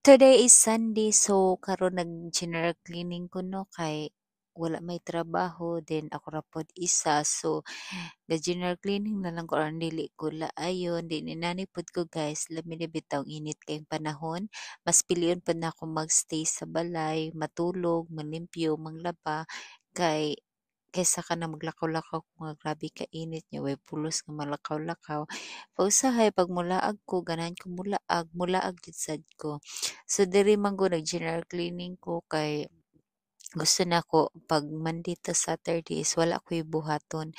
Today is Sunday, so karon nag-general cleaning ko no kay wala may trabaho then ako ra pod isa, so ga-general cleaning na lang ko aron dili ko laayon din inani pod ko guys lami na bitaw init kayong panahon, mas pilion pa na ako magstay sa balay, matulog, malimpyo, manglaba kay kaysa ka na maglakaw-lakaw kung nga grabe ka init niya way pulos nga malakaw-lakaw. Pausahay pag mulaag ko ganahan ko mulaag jud sad ko. So diri man ko nag-general cleaning ko kay gusto nako 'pag Monday to Saturday is wala ko'y buhaton.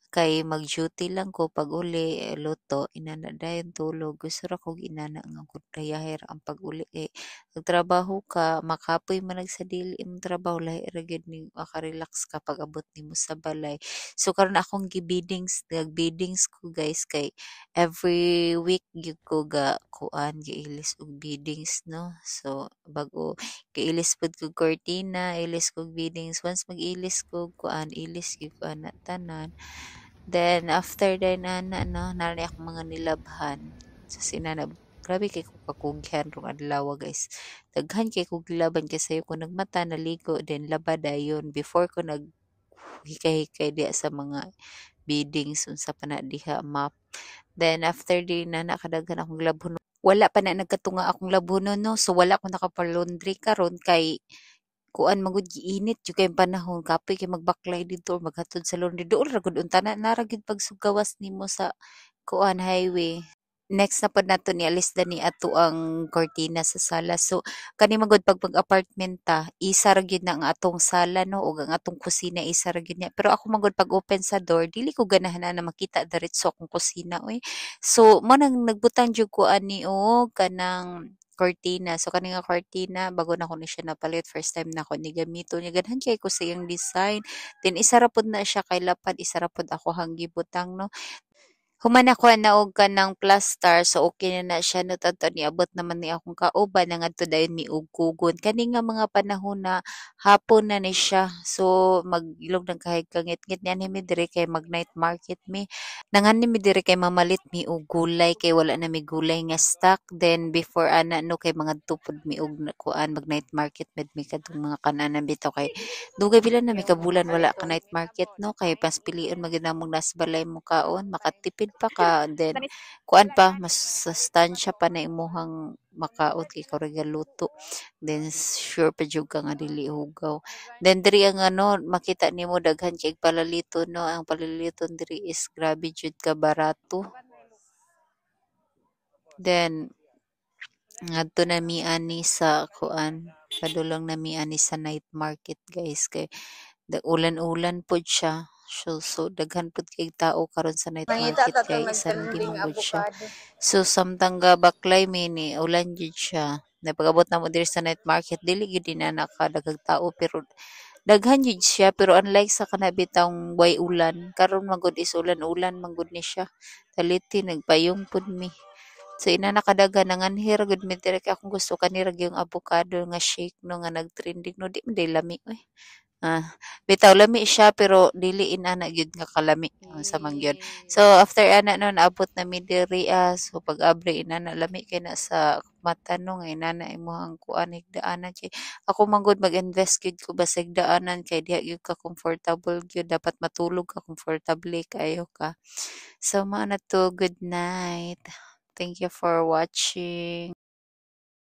Kay mag-duty lang ko pag-uli luto, inana dayon tulog. Gusto ra kog inana nga kun gayahay ra ang pag-uli kay nagtrabaho ka, makapoy man sa dili imong trabaho lahi ra gyud ning maka-relax ka pag abot nimo sa balay. So karon akong nag-beadings ko guys kay every week gyud ko giilis og beadings no. So bag-o giilis pud ko kurtina, ilis kog beadings. Once mag-ilis ko ilis gyud ko ana tanan. Then after then ana 'no, nari akong mga nilabhan. So sinana grabe kay ko kakugyan rong adlaw guys. Daghan kay kog gilaban kay sayo ko nagmata, naligo, then laba dayon before ko hikay diha sa mga biddings unsa pa na diha map. Then after din na nakadaghan akong labhon. Wala pa na nagkatunga akong labhonon no. So wala ko nakapalaundry karon kay kuan magud giinit jud kay panahon kapoy kay magbaklay dito or maghatod sa laundry dool ra gud unta na ra gid pagsugawas nimo sa kuan highway. Next na pod nato nialis ni ato ang kortina sa sala. So kani man gud pag apartment ta, isa ra gyud na ang atong sala no ug ang atong kusina isa ra gyud niya. Pero ako man gud pag open sa door, dili ko ganahan na makita diretso akong kusina oy. So mo nang nagbutang jud ko ani og kanang kortina. So kani nga kortina bago na ko ni siya napalit, first time na ko ni gamito niya. Ganahan kay ko sa iyang design. Then isa ra pod na siya kay lapad, isa ra pod ako hang gibutang no. Human ako naog ka ng plaster, so okay na na siya no tadto niabot naman ni akong kauban na ngadto dayon miugkugon. Kani nga mga panahon na hapon na ni siya. So magilog ng kahig kangit-ngit niyan mi diri kay mag night market mi. Nangan mi diri kay mamalit mi og gulay kay wala na mi gulay nga stock. Then before ana no kay mga tupod mi og kuan mag night market med mi kadtong mga kananan bitaw kay dugay bilan na may kabulan wala ka night market no kay pas pilion magina mong nas balay mo kaon makatipid pa ka then kuan pa mas sustansya pa na imuhang makaon kay korega luto then sure pa jud ka nga dili hugaw then diri ang ano makita nimo daghan kay palalito no ang palalito diri is grabe jud ka barato then ngadto na mi ani sa kuan padulong na mi ani sa night market guys kay ulan-ulan pod siya. So daghan pod kay tao karon sa night Mangita market ta kay to Sunday magtrending man gud siya. avocado. So samtang baklay mi ni ulan jud siya. Napagabot na mo diri sa night market dili gyud din na nakadaghang tao pero daghan jud siya pero unlike sa kana bitang way ulan karon man gud is ulan-ulan man gud ni siya. Taliti nagpayong pod mi. So ina nakadaghan nanganhir gud mi diri kay akong gusto kanira yung avocado nga shake no nga nagtrending no di man day lami oy. Bitaw lami siya pero dili inana gyud nga kalami unsa man gyud. So after ana no naabot na mi diri so pag abri inana lami kay na sa mata no nga inana imong kuan higdaanan kay ako man gud mag-invest gyud ko ba sa higdaanan kay diha gyud ka comfortable gyud dapat matulog ka comfortable kayo ka. So mao na to, good night. Thank you for watching.